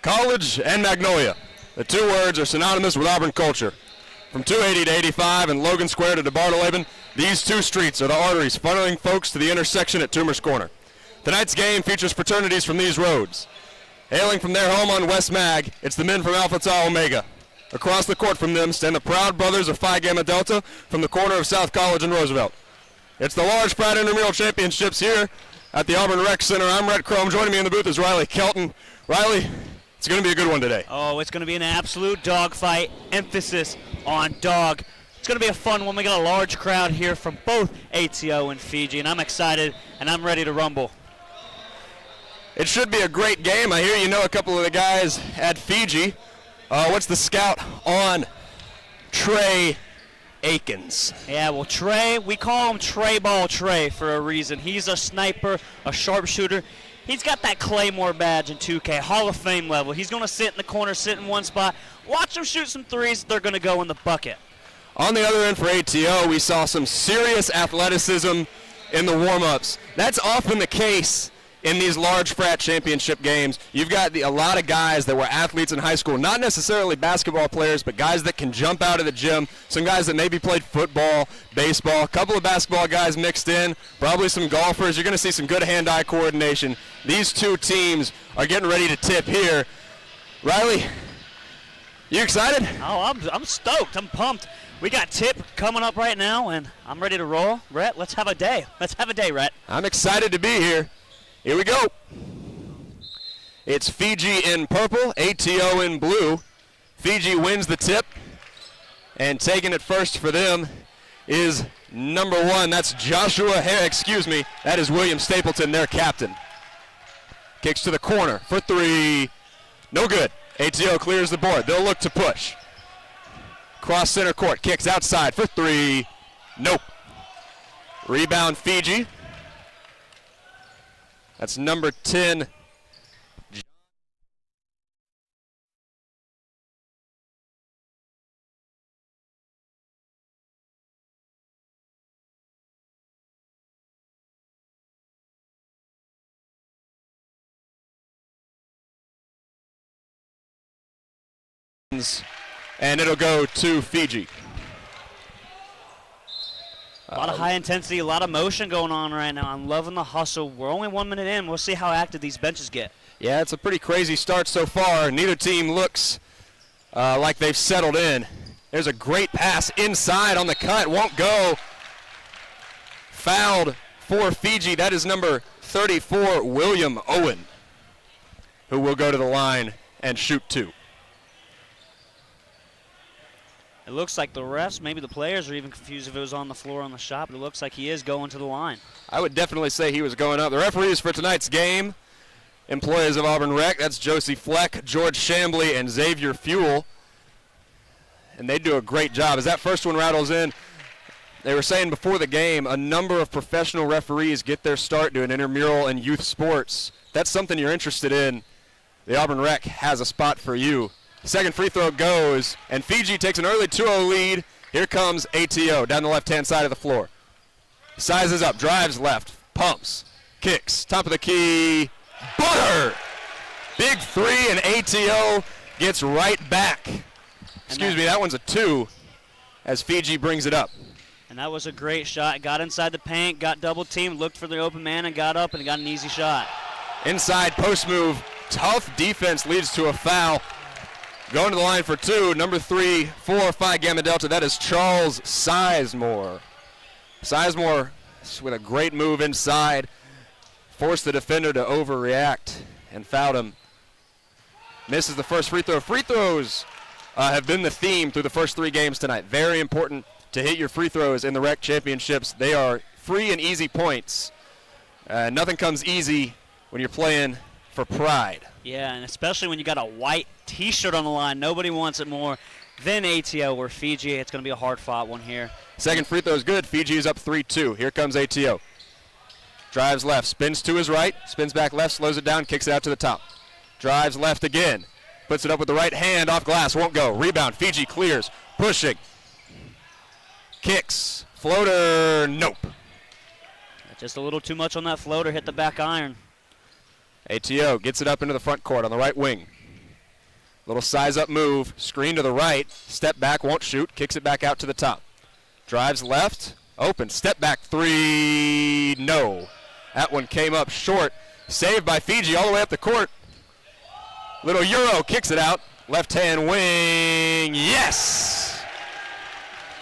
College and Magnolia. The two words are synonymous with Auburn culture. From 280 to 85 and Logan Square to DeBartoleben, these two streets are the arteries funneling folks to the intersection at Toomer's Corner. Tonight's game features fraternities from these roads. Hailing from their home on West Mag, it's the men from Alpha Tau Omega. Across the court from them stand the proud brothers of Phi Gamma Delta from the corner of South College and Roosevelt. It's the Large Frat Intramural Championships here at the Auburn Rec Center. I'm Rhett Chrome. Joining me in the booth is Riley Kelton. Riley, it's going to be a good one today. Oh, it's going to be an absolute dogfight. Emphasis on dog. It's going to be a fun one. We got a large crowd here from both ATO and Fiji, and I'm excited and I'm ready to rumble. It should be a great game. I hear you know a couple of the guys at Fiji. What's the scout on Trey Akins? Yeah, well, Trey, we call him Trey Ball Trey for a reason. He's a sniper, a sharpshooter. He's got that Claymore badge in 2K, Hall of Fame level. He's going to sit in the corner, sit in one spot. Watch him shoot some threes. They're going to go in the bucket. On the other end for ATO, we saw some serious athleticism in the warm-ups. That's often the case in these Large Frat Championship games. You've got a lot of guys that were athletes in high school, not necessarily basketball players, but guys that can jump out of the gym, some guys that maybe played football, baseball, a couple of basketball guys mixed in, probably some golfers. You're going to see some good hand-eye coordination. These two teams are getting ready to tip here. Riley, you excited? Oh, I'm stoked. I'm pumped. We got tip coming up right now, and I'm ready to roll. Rhett, let's have a day. Let's have a day, Rhett. I'm excited to be here. Here we go. It's Fiji in purple, ATO in blue. Fiji wins the tip, and taking it first for them is number 1. That's Joshua Hare, that is William Stapleton, their captain. Kicks to the corner for 3. No good. ATO clears the board. They'll look to push. Cross center court, kicks outside for 3. Nope. Rebound Fiji. That's number 10. And it'll go to Fiji. A lot of high intensity, a lot of motion going on right now. I'm loving the hustle. We're only 1 minute in. We'll see how active these benches get. Yeah, it's a pretty crazy start so far. Neither team looks like they've settled in. There's a great pass inside on the cut. Won't go. Fouled for Fiji. That is number 34, William Owen, who will go to the line and shoot 2. It looks like the refs, maybe the players are even confused if it was on the floor on the shot, but it looks like he is going to the line. I would definitely say he was going up. The referees for tonight's game, employees of Auburn Rec, that's Josie Fleck, George Chambly, and Xavier Fuel. And they do a great job. As that first one rattles in, they were saying before the game, a number of professional referees get their start doing intramural and youth sports. That's something you're interested in. The Auburn Rec has a spot for you. Second free throw goes, and Fiji takes an early 2-0 lead. Here comes ATO down the left-hand side of the floor. Sizes up, drives left, pumps, kicks, top of the key, butter! Big 3, and ATO gets right back. That one's a 2 as Fiji brings it up. And that was a great shot. Got inside the paint, got double teamed, looked for the open man, and got up and got an easy shot. Inside post move, tough defense leads to a foul. Going to the line for 2, number 3, 4, Phi Gamma Delta. That is Charles Sizemore. Sizemore with a great move inside, forced the defender to overreact and fouled him. Misses the first free throw. Free throws have been the theme through the first 3 games tonight. Very important to hit your free throws in the Rec Championships. They are free and easy points. Nothing comes easy when you're playing for pride. Yeah, and especially when you got a white T-shirt on the line. Nobody wants it more than ATO or Fiji. It's going to be a hard-fought one here. Second free throw is good. Fiji is up 3-2. Here comes ATO. Drives left, spins to his right, spins back left, slows it down, kicks it out to the top. Drives left again. Puts it up with the right hand, off glass, won't go. Rebound, Fiji clears, pushing. Kicks, floater, nope. Just a little too much on that floater, hit the back iron. ATO gets it up into the front court on the right wing. Little size-up move, screen to the right, step back, won't shoot, kicks it back out to the top. Drives left, open, step back three, no. That one came up short. Saved by Fiji all the way up the court. Little Euro kicks it out. Left-hand wing, yes!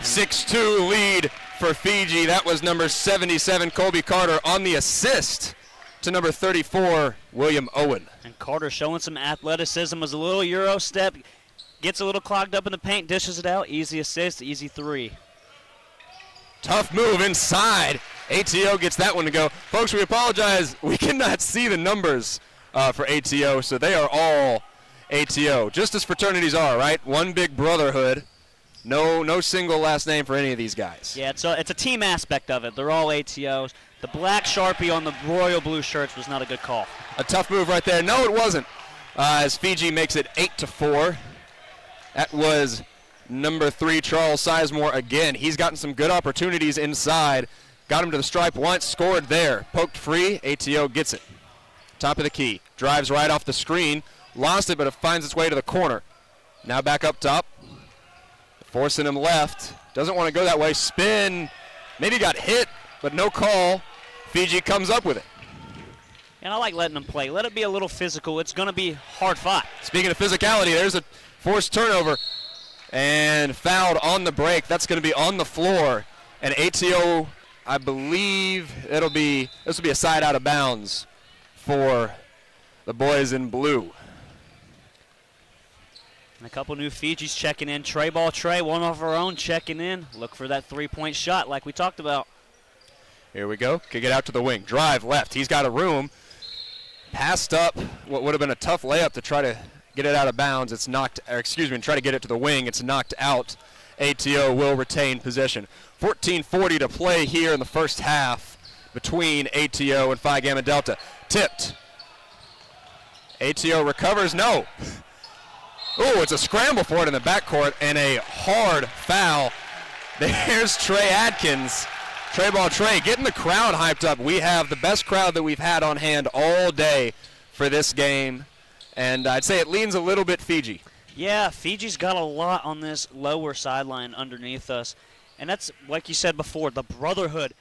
6-2 lead for Fiji. That was number 77, Colby Carter, on the assist to number 34, William Owen. And Carter showing some athleticism as a little Euro step. Gets a little clogged up in the paint, dishes it out. Easy assist, easy three. Tough move inside. ATO gets that one to go. Folks, we apologize. We cannot see the numbers for ATO, so they are all ATO. Just as fraternities are, right? One big brotherhood. No single last name for any of these guys. Yeah, it's a team aspect of it. They're all ATOs. The black Sharpie on the royal blue shirts was not a good call. A tough move right there. No, it wasn't. As Fiji makes it 8-4. That was number 3, Charles Sizemore again. He's gotten some good opportunities inside. Got him to the stripe once, scored there. Poked free, ATO gets it. Top of the key. Drives right off the screen. Lost it, but it finds its way to the corner. Now back up top. Forcing him left. Doesn't want to go that way. Spin. Maybe got hit, but no call. Fiji comes up with it. And I like letting them play. Let it be a little physical. It's going to be hard fought. Speaking of physicality, there's a forced turnover and fouled on the break. That's going to be on the floor. And ATO, I believe this will be a side out of bounds for the boys in blue. And a couple new Fijis checking in. Trey ball Trey, one of our own checking in. Look for that three-point shot like we talked about. Here we go. Kick it out to the wing. Drive left. He's got a room. Passed up what would have been a tough layup to try to get it out of bounds. It's knocked, and try to get it to the wing. It's knocked out. ATO will retain possession. 14:40 to play here in the first half between ATO and Phi Gamma Delta. Tipped. ATO recovers. No. Oh, it's a scramble for it in the backcourt and a hard foul. There's Trey Adkins. Trey ball Trey getting the crowd hyped up. We have the best crowd that we've had on hand all day for this game. And I'd say it leans a little bit Fiji. Yeah, Fiji's got a lot on this lower sideline underneath us. And that's, like you said before, the brotherhood.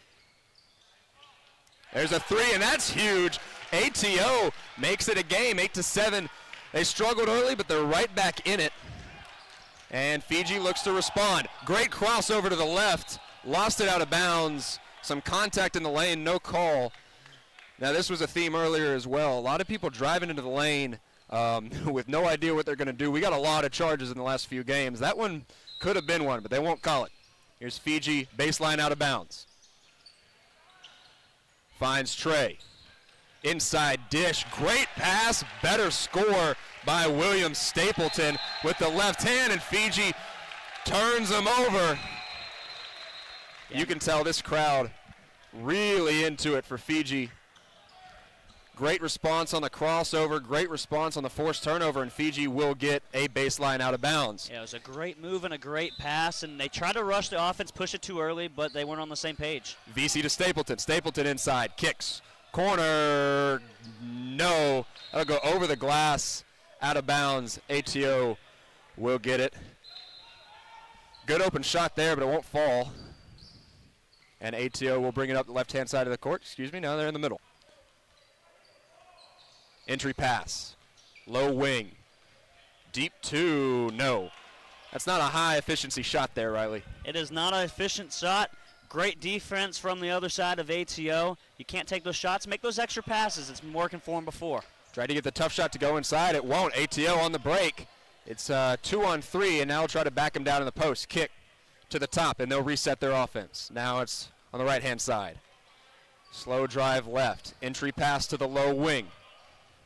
There's a three, and that's huge. ATO makes it a game, 8-7. They struggled early, but they're right back in it. And Fiji looks to respond. Great crossover to the left. Lost it out of bounds. Some contact in the lane, no call. Now, this was a theme earlier as well. A lot of people driving into the lane with no idea what they're going to do. We got a lot of charges in the last few games. That one could have been one, but they won't call it. Here's Fiji, baseline out of bounds. Finds Trey. Inside dish, great pass, better score by William Stapleton with the left hand, and Fiji turns him over. Yeah. You can tell this crowd really into it for Fiji. Great response on the crossover, great response on the forced turnover, and Fiji will get a baseline out of bounds. Yeah, it was a great move and a great pass, and they tried to rush the offense, push it too early, but they weren't on the same page. VC to Stapleton. Stapleton inside, kicks. Corner, no. That'll go over the glass, out of bounds. ATO will get it. Good open shot there, but it won't fall. And ATO will bring it up the left-hand side of the court. No, they're in the middle. Entry pass, low wing. Deep two, no. That's not a high efficiency shot there, Riley. It is not an efficient shot. Great defense from the other side of ATO. You can't take those shots. Make those extra passes. It's been working for him before. Tried to get the tough shot to go inside. It won't. ATO on the break. It's 2-on-3, and now we'll try to back him down in the post. Kick to the top, and they'll reset their offense. Now it's on the right-hand side. Slow drive left. Entry pass to the low wing.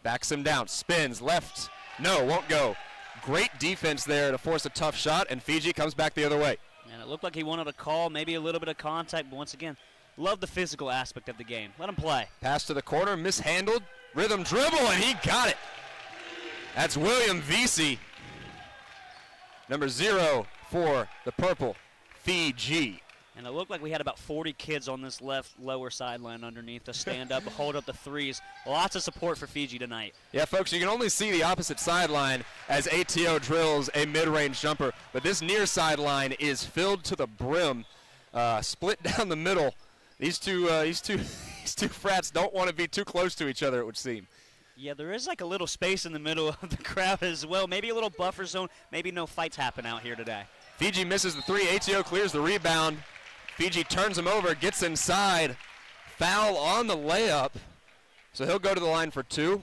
Backs him down. Spins left. No, won't go. Great defense there to force a tough shot, and Fiji comes back the other way. And it looked like he wanted a call, maybe a little bit of contact, but once again, love the physical aspect of the game. Let him play. Pass to the corner, mishandled, rhythm dribble, and he got it. That's William Vesey, number 0 for the purple, Fiji. And it looked like we had about 40 kids on this left lower sideline underneath to stand up and hold up the threes. Lots of support for Fiji tonight. Yeah, folks, you can only see the opposite sideline as ATO drills a mid-range jumper, but this near sideline is filled to the brim, split down the middle. These two frats don't want to be too close to each other, it would seem. Yeah, there is like a little space in the middle of the crowd as well. Maybe a little buffer zone. Maybe no fights happen out here today. Fiji misses the three. ATO clears the rebound. Fiji turns him over, gets inside. Foul on the layup. So he'll go to the line for two.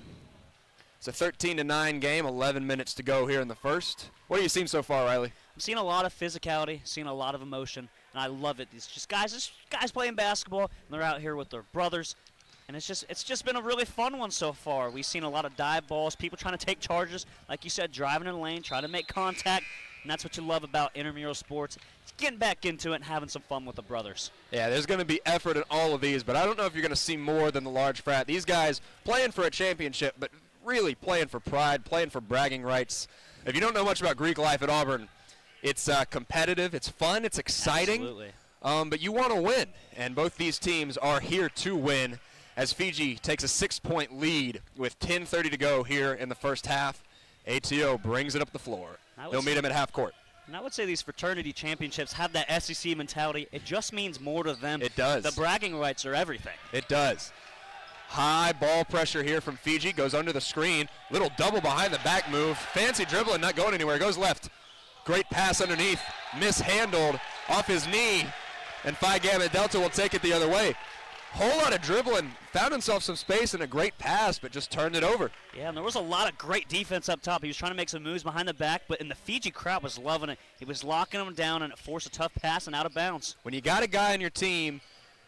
It's a 13-9 game, 11 minutes to go here in the first. What have you seen so far, Riley? I'm seeing a lot of physicality, seeing a lot of emotion, and I love it. It's just guys playing basketball, and they're out here with their brothers. And it's just been a really fun one so far. We've seen a lot of dive balls, people trying to take charges, like you said, driving in the lane, trying to make contact, and that's what you love about intramural sports. It's getting back into it and having some fun with the brothers. Yeah, there's going to be effort in all of these, but I don't know if you're going to see more than the large frat. These guys playing for a championship, but really playing for pride, playing for bragging rights. If you don't know much about Greek life at Auburn, it's competitive, it's fun, it's exciting. Absolutely. But you want to win, and both these teams are here to win. As Fiji takes a 6-point lead with 10:30 to go here in the first half, ATO brings it up the floor. They'll meet him at half court. And I would say these fraternity championships have that SEC mentality. It just means more to them. It does. The bragging rights are everything. It does. High ball pressure here from Fiji. Goes under the screen. Little double behind the back move. Fancy dribbling, not going anywhere. Goes left. Great pass underneath. Mishandled off his knee. And Phi Gamma Delta will take it the other way. Whole lot of dribbling, found himself some space and a great pass, but just turned it over. Yeah, and there was a lot of great defense up top. He was trying to make some moves behind the back, but the Fiji crowd was loving it. He was locking them down, and it forced a tough pass and out of bounds. When you got a guy on your team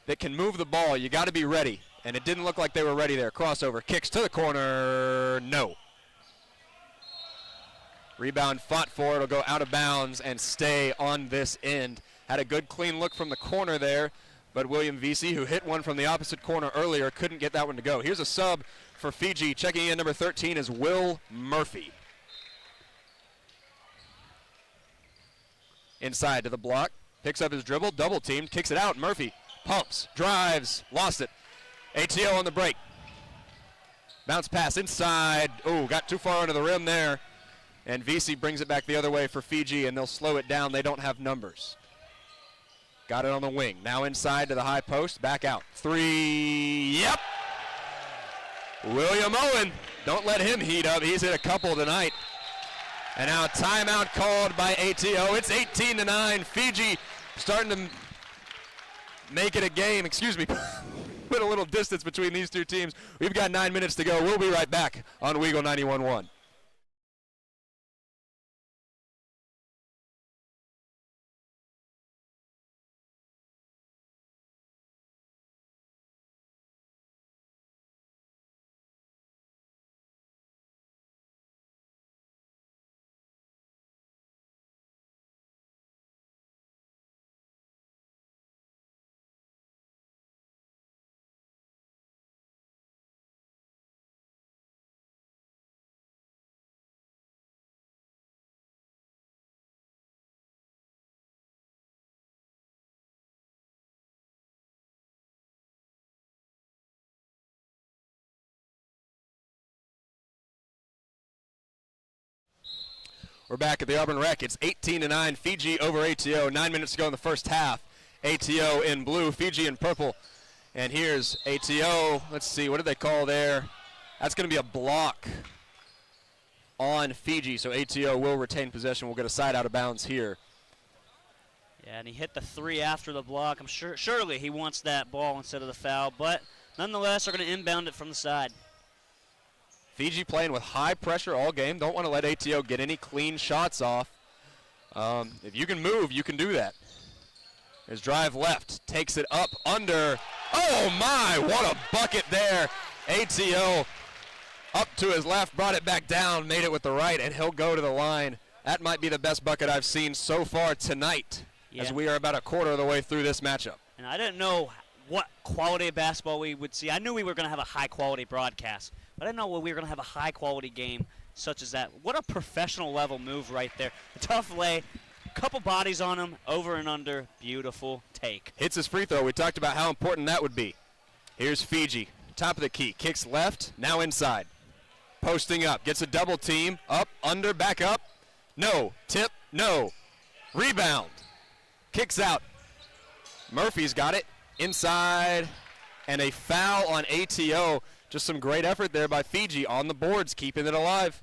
that can move the ball, you got to be ready, and it didn't look like they were ready there. Crossover, kicks to the corner, no. Rebound fought for, it'll go out of bounds and stay on this end. Had a good clean look from the corner there. But William Vesey, who hit one from the opposite corner earlier, couldn't get that one to go. Here's a sub for Fiji. Checking in number 13 is Will Murphy. Inside to the block. Picks up his dribble, double teamed, kicks it out. Murphy pumps, drives, lost it. ATO on the break. Bounce pass inside. Oh, got too far under the rim there. And Vesey brings it back the other way for Fiji, and they'll slow it down. They don't have numbers. Got it on the wing. Now inside to the high post. Back out. Three. Yep. William Owen. Don't let him heat up. He's hit a couple tonight. And now timeout called by ATO. It's 18-9. Fiji starting to make it a game. Excuse me. Put a little distance between these two teams. We've got 9 minutes to go. We'll be right back on WEGL 91.1. We're back at the Auburn Rec. It's 18-9, Fiji over ATO. 9 minutes to go in the first half. ATO in blue, Fiji in purple. And here's ATO. Let's see, what did they call there? That's going to be a block on Fiji, so ATO will retain possession. We'll get a side out of bounds here. Yeah, and he hit the three after the block. I'm sure, surely he wants that ball instead of the foul, but nonetheless, they're going to inbound it from the side. Fiji playing with high pressure all game. Don't want to let ATO get any clean shots off. If you can move, you can do that. His drive left, takes it up under. Oh my, what a bucket there. ATO up to his left, brought it back down, made it with the right, and he'll go to the line. That might be the best bucket I've seen so far tonight, as we are about a quarter of the way through this matchup. And I didn't know what quality of basketball we would see. I knew we were going to have a high-quality broadcast, but I didn't know we were going to have a high-quality game such as that. What a professional level move right there. A tough lay, Couple bodies on him, over and under, beautiful take. Hits his free throw. We talked about how important that would be. Here's Fiji, top of the key, kicks left, now inside. Posting up, gets a double team, up, under, back up. No, tip, no. Rebound, kicks out. Murphy's got it, inside, and a foul on ATO. Just some great effort there by Fiji on the boards, keeping it alive.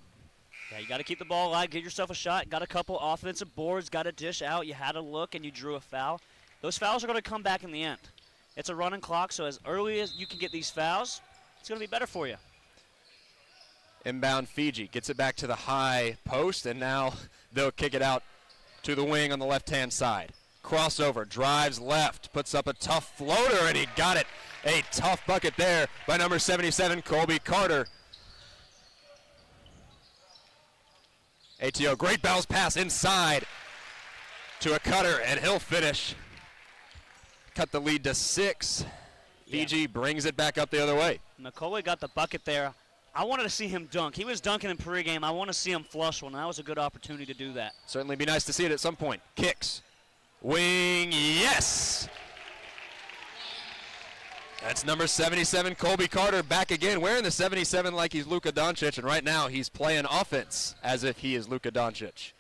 Yeah, you got to keep the ball alive, get yourself a shot. Got a couple offensive boards, got a dish out. You had a look, and you drew a foul. Those fouls are going to come back in the end. It's a running clock, so as early as you can get these fouls, it's going to be better for you. Inbound Fiji gets it back to the high post, and now they'll kick it out to the wing on the left-hand side. Crossover, drives left, puts up a tough floater, and he got it. A tough bucket there by number 77, Colby Carter. ATO, great bounce pass inside to a cutter, and he'll finish. Cut the lead to 6. Fiji brings it back up the other way. McCauley got the bucket there. I wanted to see him dunk. He was dunking in pregame. I want to see him flush one. That was a good opportunity to do that. Certainly be nice to see it at some point. Kicks. Wing, yes! That's number 77, Colby Carter, back again, wearing the 77 like he's Luka Doncic, and right now he's playing offense as if he is Luka Doncic.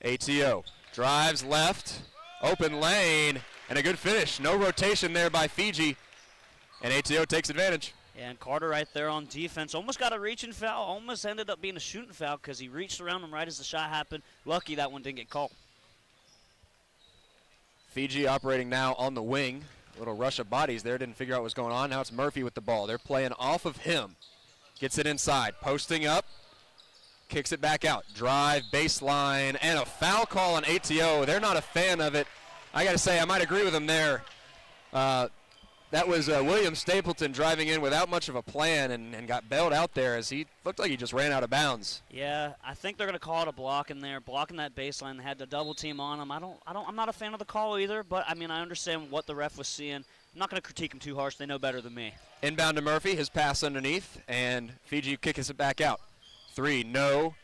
ATO drives left, open lane, and a good finish. No rotation there by Fiji, and ATO takes advantage. And Carter right there on defense. Almost got a reaching foul. Almost ended up being a shooting foul because he reached around him right as the shot happened. Lucky that one didn't get called. Fiji operating now on the wing. A little rush of bodies there. Didn't figure out what was going on. Now it's Murphy with the ball. They're playing off of him. Gets it inside. Posting up. Kicks it back out. Drive, baseline, and a foul call on ATO. They're not a fan of it. I got to say, I might agree with them there. That was William Stapleton driving in without much of a plan and got bailed out there as he looked like he just ran out of bounds. Yeah, I think they're going to call it a block in there, blocking that baseline. They had the double team on him. I'm not a fan of the call either, but I mean I understand what the ref was seeing. I'm not going to critique him too harsh. They know better than me. Inbound to Murphy, his pass underneath, and Fiji kicks it back out. 3, no.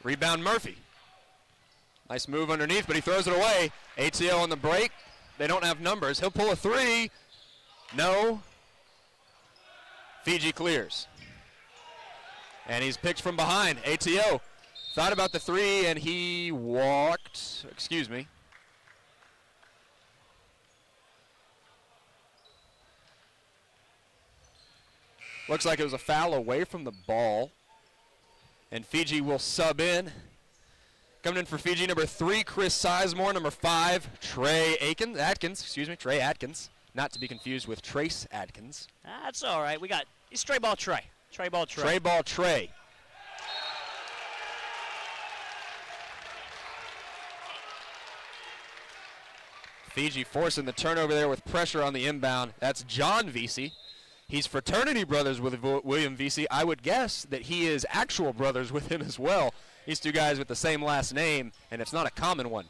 Rebound Murphy. Nice move underneath, but he throws it away. ATO on the break. They don't have numbers. He'll pull a 3. No. Fiji clears. And he's picked from behind. ATO thought about the 3, and he walked. Excuse me. Looks like it was a foul away from the ball. And Fiji will sub in. Coming in for Fiji, number 3, Chris Sizemore. Number 5, Trey Atkins. Not to be confused with Trace Adkins. That's all right. We got straight ball Trey. Trey ball Trey. Trey ball Trey. Fiji forcing the turnover there with pressure on the inbound. That's John Vesey. He's fraternity brothers with William Vesey. I would guess that he is actual brothers with him as well. These two guys with the same last name, and it's not a common one.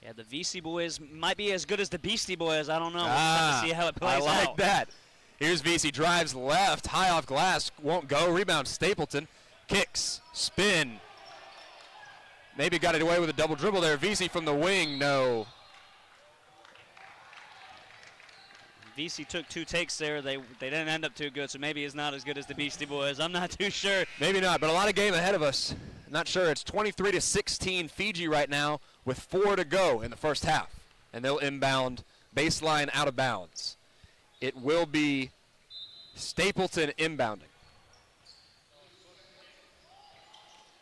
Yeah, the Vesey boys might be as good as the Beastie Boys. I don't know. We'll have to see how it plays out. I like that. Here's Vesey, drives left, high off glass, won't go. Rebound Stapleton, kicks, spin. Maybe got it away with a double dribble there. Vesey from the wing, no. Vesey took 2 takes there. They didn't end up too good, so maybe it's not as good as the Beastie Boys. I'm not too sure. Maybe not, but a lot of game ahead of us. Not sure. It's 23-16 Fiji right now with 4 to go in the first half. And they'll inbound baseline out of bounds. It will be Stapleton inbounding.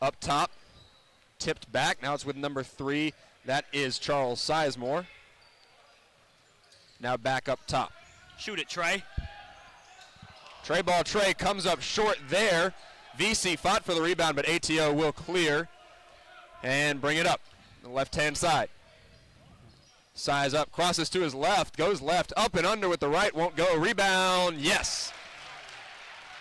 Up top, tipped back. Now it's with number 3. That is Charles Sizemore. Now back up top. Shoot it, Trey. Trey ball Trey comes up short there. VC fought for the rebound, but ATO will clear and bring it up the left-hand side. Size up, crosses to his left, goes left, up and under with the right, won't go. Rebound, yes.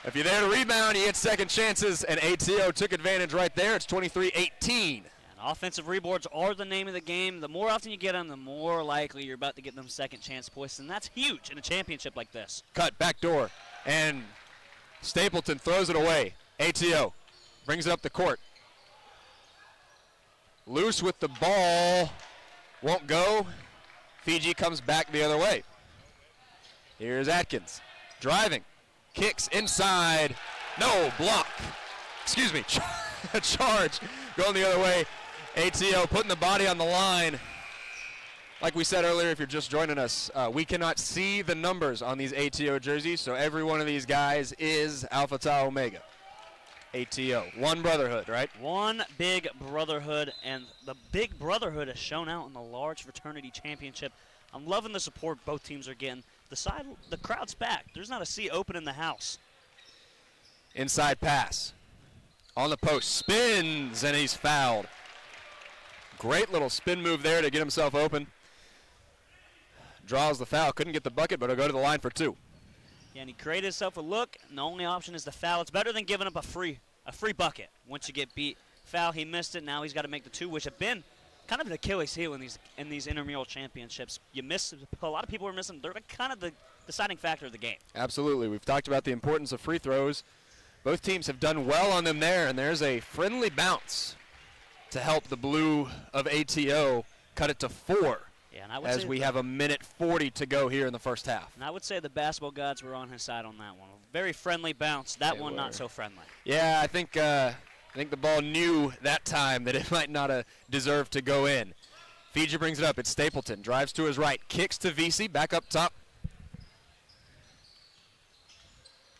If you're there to rebound, you get second chances, and ATO took advantage right there. It's 23-18. Offensive reboards are the name of the game. The more often you get them, the more likely you're about to get them second chance points, and that's huge in a championship like this. Cut, back door, and Stapleton throws it away. ATO brings it up the court. Loose with the ball. Won't go. Fiji comes back the other way. Here's Atkins. Driving. Kicks inside. No, block. Excuse me. Charge. Going the other way. ATO putting the body on the line. Like we said earlier, if you're just joining us, we cannot see the numbers on these ATO jerseys, so every one of these guys is Alpha Tau Omega. ATO. One brotherhood, right? One big brotherhood, and the big brotherhood has shown out in the Large Fraternity Championship. I'm loving the support both teams are getting. The crowd's back. There's not a seat open in the house. Inside pass. On the post. Spins, and he's fouled. Great little spin move there to get himself open. Draws the foul. Couldn't get the bucket, but he'll go to the line for 2. Yeah, and he created himself a look, and the only option is the foul. It's better than giving up a free bucket. Once you get beat, foul, he missed it. Now he's got to make the 2, which have been kind of an Achilles heel in these intramural championships. You miss, a lot of people are missing. They're kind of the deciding factor of the game. Absolutely. We've talked about the importance of free throws. Both teams have done well on them there, and there's a friendly bounce to help the blue of ATO cut it to 4. Yeah, and I would as we have a minute 40 to go here in the first half. And I would say the basketball gods were on his side on that one. A very friendly bounce. That one not so friendly. Yeah, I think the ball knew that time that it might not deserve to go in. Fiji brings it up. It's Stapleton. Drives to his right. Kicks to VC. Back up top.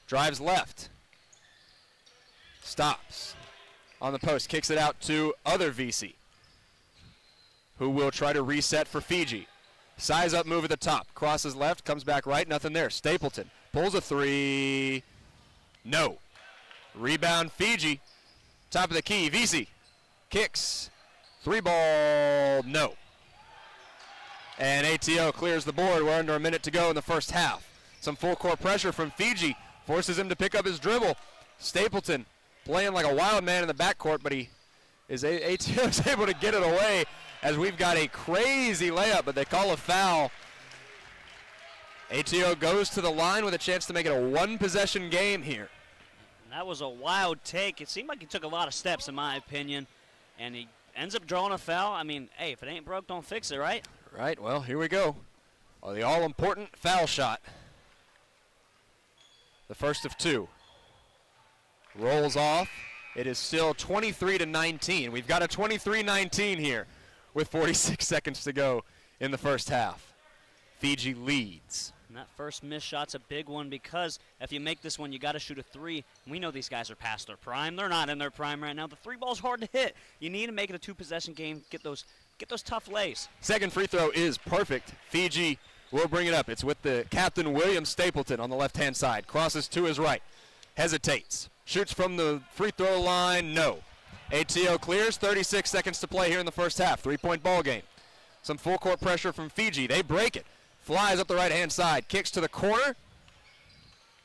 Drives left. Stops. On the post. Kicks it out to other VC, who will try to reset for Fiji. Size up move at the top. Crosses left. Comes back right. Nothing there. Stapleton pulls a 3. No. Rebound Fiji. Top of the key. VC. Kicks. 3 ball. No. And ATO clears the board. We're under a minute to go in the first half. Some full court pressure from Fiji. Forces him to pick up his dribble. Stapleton playing like a wild man in the backcourt, but ATO is able to get it away as we've got a crazy layup, but they call a foul. ATO goes to the line with a chance to make it a 1-possession game here. That was a wild take. It seemed like he took a lot of steps, in my opinion, and he ends up drawing a foul. I mean, hey, if it ain't broke, don't fix it, right? Right, well, here we go. Oh, the all-important foul shot. The first of 2. Rolls off. It is still 23-19. We've got a 23-19 here with 46 seconds to go in the first half. Fiji leads. And that first missed shot's a big one because if you make this one, you got to shoot a 3. And we know these guys are past their prime. They're not in their prime right now. The 3 ball's hard to hit. You need to make it a 2-possession game. Get those tough lays. Second free throw is perfect. Fiji will bring it up. It's with the captain, William Stapleton, on the left-hand side. Crosses to his right. Hesitates. Shoots from the free throw line. No. ATO clears. 36 seconds to play here in the first half. 3-point ball game. Some full court pressure from Fiji. They break it. Flies up the right-hand side. Kicks to the corner.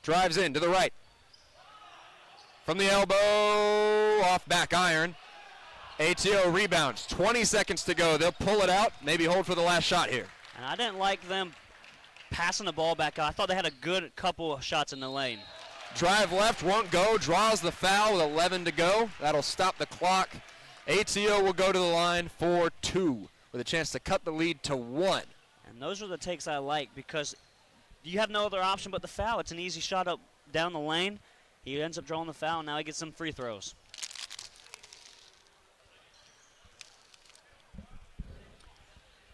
Drives in to the right. From the elbow. Off back iron. ATO rebounds. 20 seconds to go. They'll pull it out. Maybe hold for the last shot here. And I didn't like them passing the ball back. I thought they had a good couple of shots in the lane. Drive left, won't go. Draws the foul with 11 to go. That'll stop the clock. ATO will go to the line for 2 with a chance to cut the lead to 1. And those are the takes I like because you have no other option but the foul. It's an easy shot up down the lane. He ends up drawing the foul, and now he gets some free throws.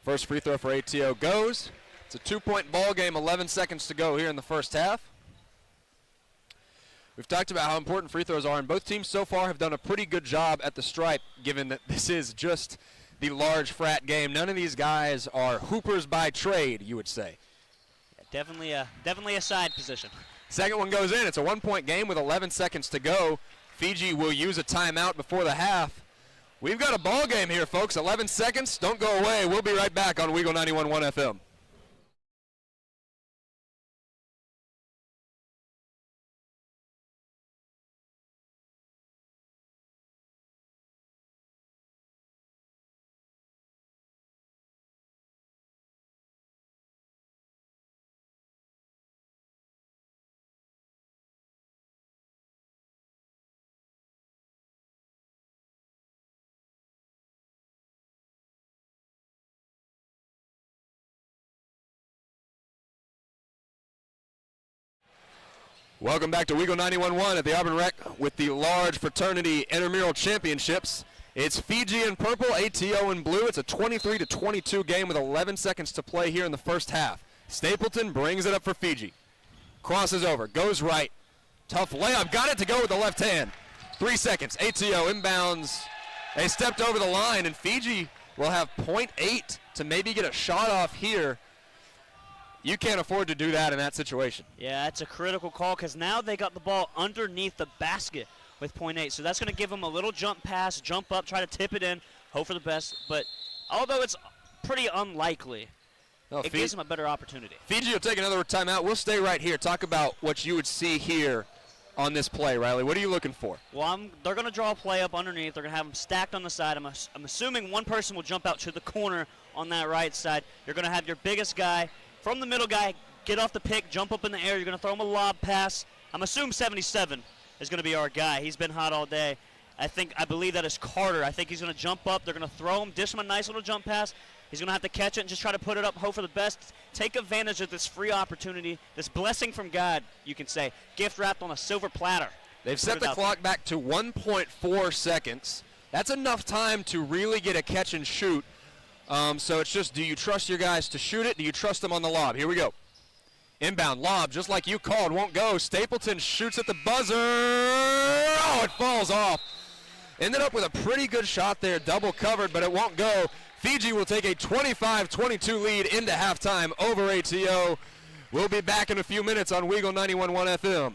First free throw for ATO goes. It's a 2-point ball game, 11 seconds to go here in the first half. We've talked about how important free throws are, and both teams so far have done a pretty good job at the stripe, given that this is just the large frat game. None of these guys are hoopers by trade, you would say. Yeah, definitely a side position. Second one goes in. It's a 1-point game with 11 seconds to go. Fiji will use a timeout before the half. We've got a ball game here, folks. 11 seconds. Don't go away. We'll be right back on WEGL 91.1 FM. Welcome back to WEGL 91.1 at the Auburn Rec with the Large Fraternity Intramural Championships. It's Fiji in purple, ATO in blue. It's a 23-22 game with 11 seconds to play here in the first half. Stapleton brings it up for Fiji. Crosses over, goes right. Tough layup, got it to go with the left hand. 3 seconds, ATO inbounds. They stepped over the line, and Fiji will have .8 to maybe get a shot off here. You can't afford to do that in that situation. Yeah, it's a critical call because now they got the ball underneath the basket with .8. So that's going to give them a little jump pass, jump up, try to tip it in, hope for the best. But although it's pretty unlikely, it gives them a better opportunity. Fiji will take another timeout. We'll stay right here. Talk about what you would see here on this play, Riley. What are you looking for? Well, they're going to draw a play up underneath. They're going to have them stacked on the side. I'm assuming one person will jump out to the corner on that right side. You're going to have your biggest guy from the middle guy get off the pick, jump up in the air. You're going to throw him a lob pass. I'm assuming 77 is going to be our guy. He's been hot all day. I believe that is Carter. I think he's going to jump up. They're going to throw him, dish him a nice little jump pass. He's going to have to catch it and just try to put it up, hope for the best. Take advantage of this free opportunity, this blessing from God, you can say. Gift wrapped on a silver platter. They've set the clock back to 1.4 seconds. That's enough time to really get a catch and shoot. So it's just, do you trust your guys to shoot it? Do you trust them on the lob? Here we go. Inbound lob, just like you called, won't go. Stapleton shoots at the buzzer. Oh, it falls off. Ended up with a pretty good shot there, double covered, but it won't go. Fiji will take a 25-22 lead into halftime over ATO. We'll be back in a few minutes on WEGL 91.1 FM.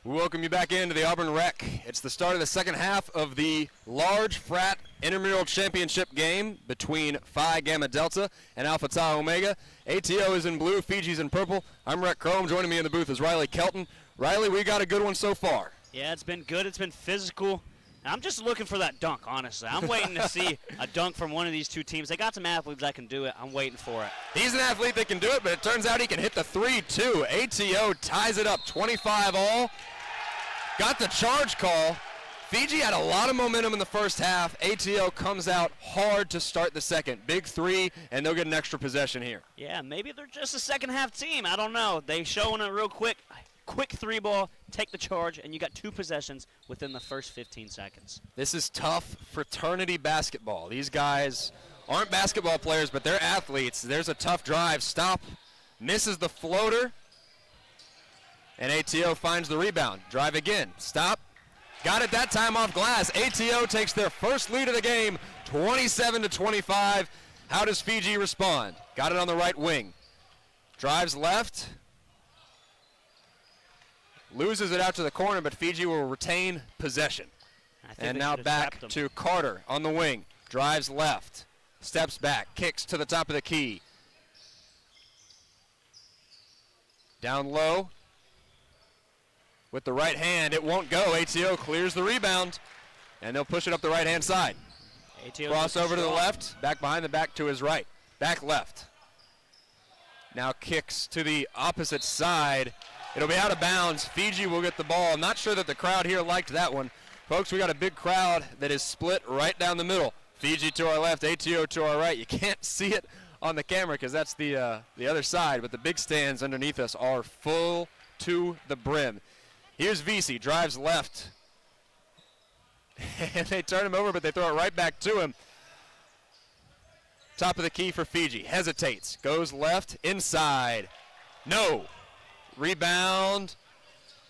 We welcome you back into the Auburn Rec. It's the start of the second half of the Large Frat Intramural Championship game between Phi Gamma Delta and Alpha Tau Omega. ATO is in blue, Fiji's in purple. I'm Rec Chrome. Joining me in the booth is Riley Kelton. Riley, we got a good one so far. Yeah, it's been good. It's been physical. And I'm just looking for that dunk, honestly. I'm waiting to see a dunk from one of these two teams. They got some athletes that can do it. I'm waiting for it. He's an athlete that can do it, but it turns out he can hit the 3 too. ATO ties it up 25 all. Got the charge call. Fiji had a lot of momentum in the first half. ATO comes out hard to start the second. Big 3, and they'll get an extra possession here. Yeah, maybe they're just a second half team. I don't know. They showing it real quick. Quick 3-ball, take the charge, and you got 2 possessions within the first 15 seconds. This is tough fraternity basketball. These guys aren't basketball players, but they're athletes. There's a tough drive. Stop. Misses the floater. And ATO finds the rebound. Drive again. Stop. Got it that time off glass. ATO takes their first lead of the game, 27-25. How does Fiji respond? Got it on the right wing. Drives left. Loses it out to the corner, but Fiji will retain possession. And now back to Carter on the wing. Drives left. Steps back. Kicks to the top of the key. Down low. With the right hand, it won't go. ATO clears the rebound, and they'll push it up the right-hand side. Cross over to the left, back behind the back to his right. Back left. Now kicks to the opposite side. It'll be out of bounds. Fiji will get the ball. I'm not sure that the crowd here liked that one. Folks, we got a big crowd that is split right down the middle. Fiji to our left, ATO to our right. You can't see it on the camera because that's the other side, but the big stands underneath us are full to the brim. Here's VC, drives left. And they turn him over, but they throw it right back to him. Top of the key for Fiji. Hesitates. Goes left. Inside. No. Rebound.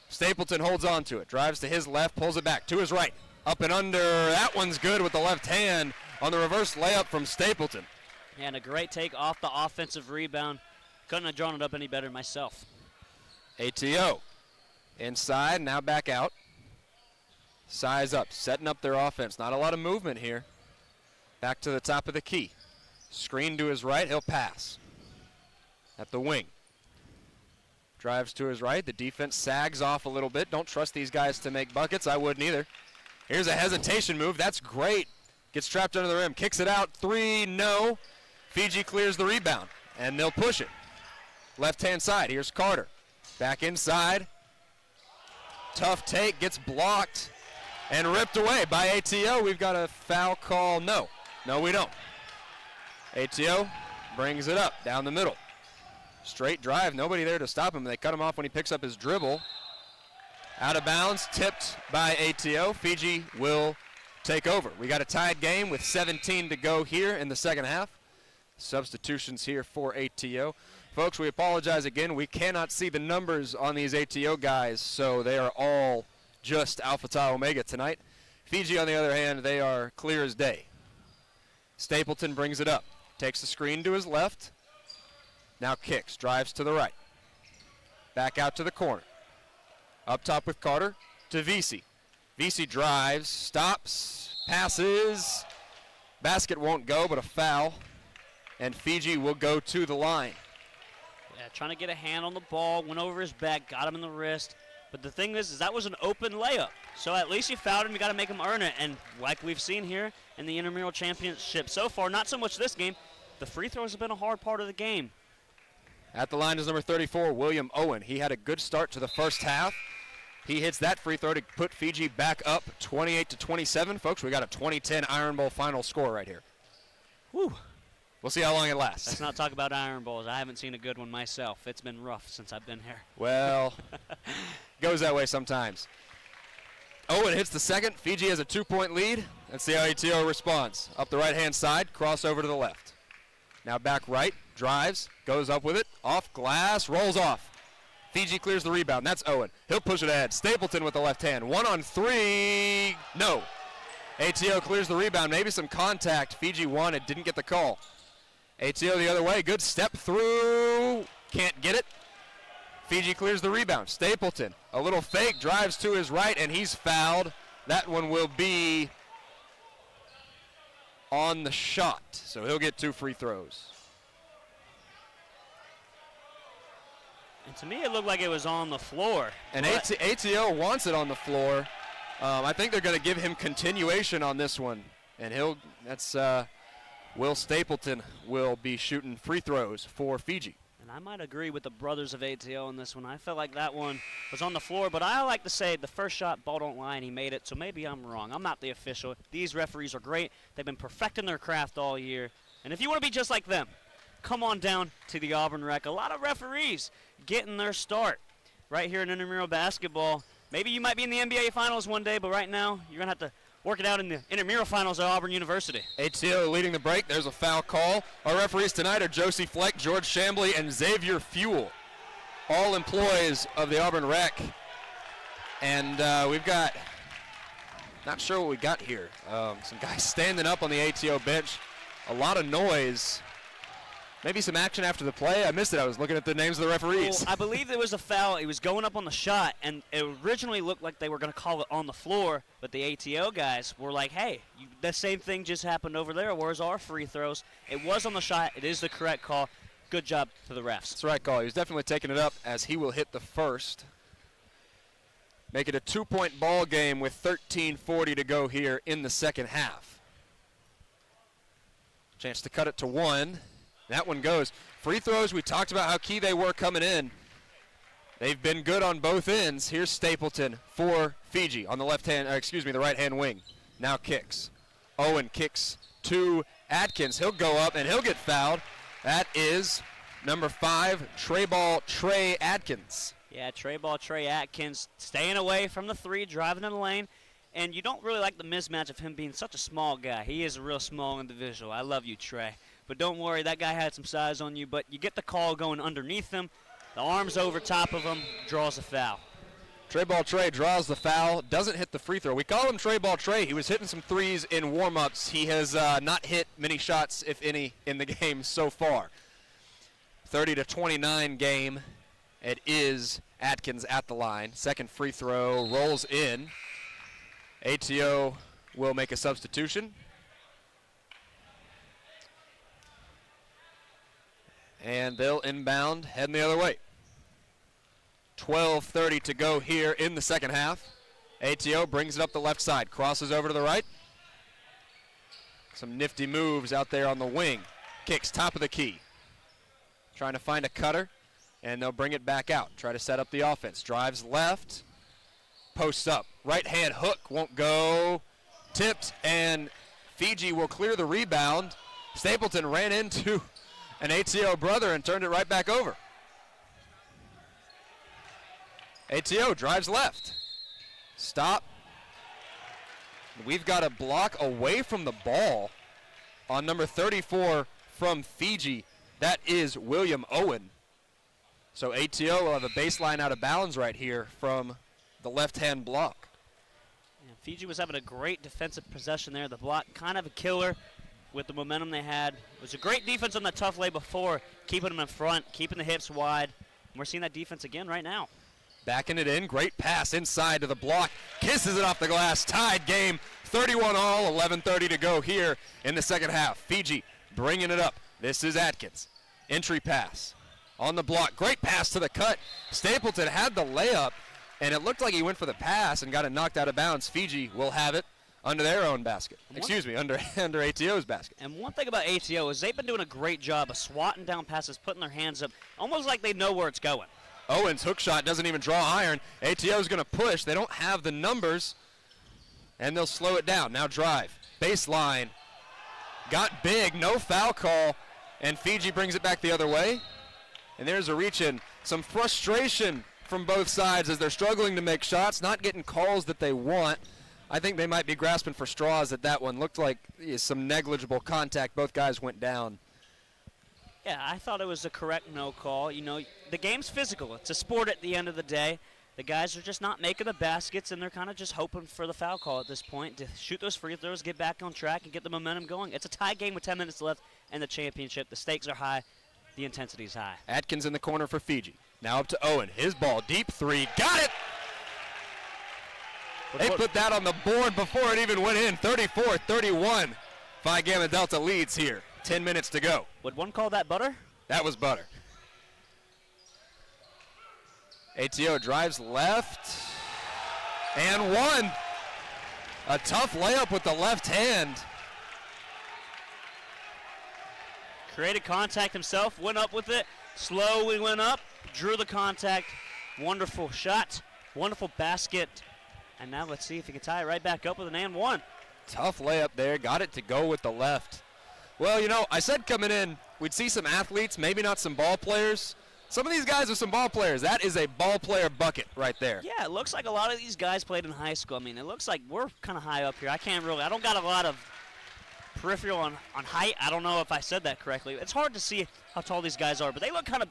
Stapleton holds on to it. Drives to his left. Pulls it back to his right. Up and under. That one's good with the left hand on the reverse layup from Stapleton. Yeah, and a great take off the offensive rebound. Couldn't have drawn it up any better myself. ATO. Inside, now back out. Size up, setting up their offense. Not a lot of movement here. Back to the top of the key. Screen to his right, he'll pass. At the wing. Drives to his right, the defense sags off a little bit. Don't trust these guys to make buckets, I wouldn't either. Here's a hesitation move, that's great. Gets trapped under the rim, kicks it out, 3, no. Fiji clears the rebound, and they'll push it. Left-hand side, here's Carter. Back inside. Tough take, gets blocked and ripped away by ATO. We've got a foul call. No, we don't. ATO brings it up down the middle. Straight drive, nobody there to stop him. They cut him off when he picks up his dribble. Out of bounds, tipped by ATO. Fiji will take over. We got a tied game with 17 to go here in the second half. Substitutions here for ATO. Folks, we apologize again. We cannot see the numbers on these ATO guys, so they are all just Alpha Tau Omega tonight. Fiji, on the other hand, they are clear as day. Stapleton brings it up. Takes the screen to his left. Now kicks. Drives to the right. Back out to the corner. Up top with Carter to VC. VC drives, stops, passes. Basket won't go, but a foul. And Fiji will go to the line. Yeah, trying to get a hand on the ball, went over his back, got him in the wrist. But the thing is that was an open layup. So at least you fouled him, you got to make him earn it. And like we've seen here in the Intramural Championship so far, not so much this game, the free throws have been a hard part of the game. At the line is number 34, William Owen. He had a good start to the first half. He hits that free throw to put Fiji back up 28-27. Folks, we got a 2010 Iron Bowl final score right here. Whew. We'll see how long it lasts. Let's not talk about Iron Bowls. I haven't seen a good one myself. It's been rough since I've been here. Well, goes that way sometimes. Owen hits the second. Fiji has a 2-point lead. Let's see how ATO responds. Up the right-hand side, cross over to the left. Now back right, drives, goes up with it, off glass, rolls off. Fiji clears the rebound. That's Owen. He'll push it ahead. Stapleton with the left hand. 1 on 3. No. ATO clears the rebound. Maybe some contact Fiji wanted. Didn't get the call. ATO the other way. Good step through. Can't get it. Fiji clears the rebound. Stapleton, a little fake, drives to his right, and he's fouled. That one will be on the shot, so he'll get 2 free throws. And to me, it looked like it was on the floor. And ATO wants it on the floor. I think they're going to give him continuation on this one, and Will Stapleton will be shooting free throws for Fiji. And I might agree with the brothers of ATO on this one. I felt like that one was on the floor, but I like to say the first shot, ball don't lie, and he made it, so maybe I'm wrong. I'm not the official. These referees are great. They've been perfecting their craft all year. And if you want to be just like them, come on down to the Auburn Rec. A lot of referees getting their start right here in intramural basketball. Maybe you might be in the NBA Finals one day, but right now you're going to have to work it out in the intramural finals at Auburn University. ATO leading the break. There's a foul call. Our referees tonight are Josie Fleck, George Chambly, and Xavier Fuel, all employees of the Auburn Rec. And we've got, not sure what we got here. Some guys standing up on the ATO bench. A lot of noise. Maybe some action after the play. I missed it. I was looking at the names of the referees. Well, I believe there was a foul. He was going up on the shot, and it originally looked like they were going to call it on the floor, but the ATO guys were like, hey, the same thing just happened over there. Where's our free throws? It was on the shot. It is the correct call. Good job to the refs. That's the right call. He was definitely taking it up as he will hit the first. Make it a 2-point ball game with 13:40 to go here in the second half. Chance to cut it to 1. That one goes. Free throws, we talked about how key they were coming in. They've been good on both ends. Here's Stapleton for Fiji on the the right-hand wing. Now kicks. Owen kicks to Atkins. He'll go up and he'll get fouled. That is number 5, Trey Atkins. Yeah, Trey Atkins staying away from the 3, driving in the lane. And you don't really like the mismatch of him being such a small guy. He is a real small individual. I love you, Trey. But don't worry, that guy had some size on you. But you get the call going underneath him. The arm's over top of him, draws a foul. Trey draws the foul, doesn't hit the free throw. We call him Trey. He was hitting some threes in warm-ups. He has not hit many shots, if any, in the game so far. 30-29 game. It is Atkins at the line. Second free throw rolls in. ATO will make a substitution. And they'll inbound, heading the other way. 12:30 to go here in the second half. ATO brings it up the left side, crosses over to the right. Some nifty moves out there on the wing. Kicks top of the key. Trying to find a cutter, and they'll bring it back out. Try to set up the offense. Drives left, posts up. Right hand hook won't go. Tipped, and Fiji will clear the rebound. Stapleton ran into an ATO brother and turned it right back over. ATO drives left. Stop. We've got a block away from the ball on number 34 from Fiji. That is William Owen. So ATO will have a baseline out of bounds right here from the left-hand block. Yeah, Fiji was having a great defensive possession there. The block kind of a killer with the momentum they had. It was a great defense on that tough lay before, keeping them in front, keeping the hips wide. And we're seeing that defense again right now. Backing it in, great pass inside to the block, kisses it off the glass, tied game, 31 all, 11:30 to go here in the second half. Fiji bringing it up. This is Atkins, entry pass on the block, great pass to the cut. Stapleton had the layup, and it looked like he went for the pass and got it knocked out of bounds. Fiji will have it under their own basket. Under ATO's basket. And one thing about ATO is they've been doing a great job of swatting down passes, putting their hands up, almost like they know where it's going. Owens' hook shot doesn't even draw iron. ATO's going to push. They don't have the numbers, and they'll slow it down. Now drive. Baseline. Got big. No foul call, and Fiji brings it back the other way. And there's a reach in. Some frustration from both sides as they're struggling to make shots, not getting calls that they want. I think they might be grasping for straws at that one. Looked like some negligible contact. Both guys went down. Yeah, I thought it was a correct no call. You know, the game's physical. It's a sport at the end of the day. The guys are just not making the baskets, and they're kind of just hoping for the foul call at this point to shoot those free throws, get back on track, and get the momentum going. It's a tie game with 10 minutes left in the championship. The stakes are high. The intensity's high. Atkins in the corner for Fiji. Now up to Owen. His ball, deep three. Got it! They put that on the board before it even went in. 34-31. Phi Gamma Delta leads here. 10 minutes to go. Would one call that butter? That was butter. ATO drives left. And one. A tough layup with the left hand. Created contact himself, went up with it, slowly went up, drew the contact. Wonderful shot, wonderful basket. And now let's see if he can tie it right back up with an and one. Tough layup there, got it to go with the left. Well, you know, I said coming in, we'd see some athletes, maybe not some ball players. Some of these guys are some ball players. That is a ball player bucket right there. Yeah, it looks like a lot of these guys played in high school. I mean, it looks like we're kind of high up here. I don't got a lot of peripheral on height. I don't know if I said that correctly. It's hard to see how tall these guys are, but they look kind of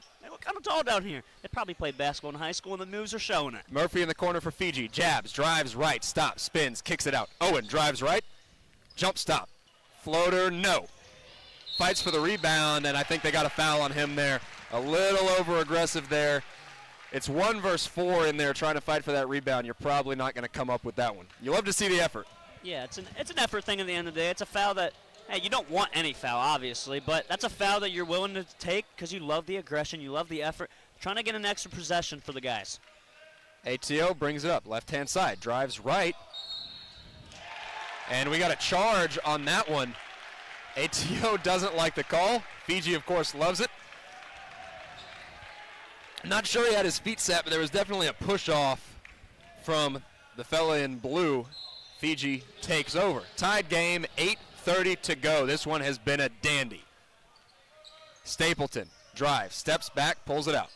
tall down here. They probably played basketball in high school, and the moves are showing it. Murphy in the corner for Fiji. Jabs, drives right, stops, spins, kicks it out. Owen drives right, jump stop. Floater, no. Fights for the rebound, and I think they got a foul on him there. A little over-aggressive there. It's 1 versus 4 in there trying to fight for that rebound. You're probably not going to come up with that one. You love to see the effort. Yeah, it's an effort thing at the end of the day. It's a foul that, hey, you don't want any foul, obviously, but that's a foul that you're willing to take because you love the aggression, you love the effort, trying to get an extra possession for the guys. ATO brings it up, left-hand side, drives right. And we got a charge on that one. ATO doesn't like the call. Fiji, of course, loves it. Not sure he had his feet set, but there was definitely a push-off from the fella in blue. Fiji takes over. Tied game, 8:30 to go. This one has been a dandy. Stapleton drives, steps back, pulls it out.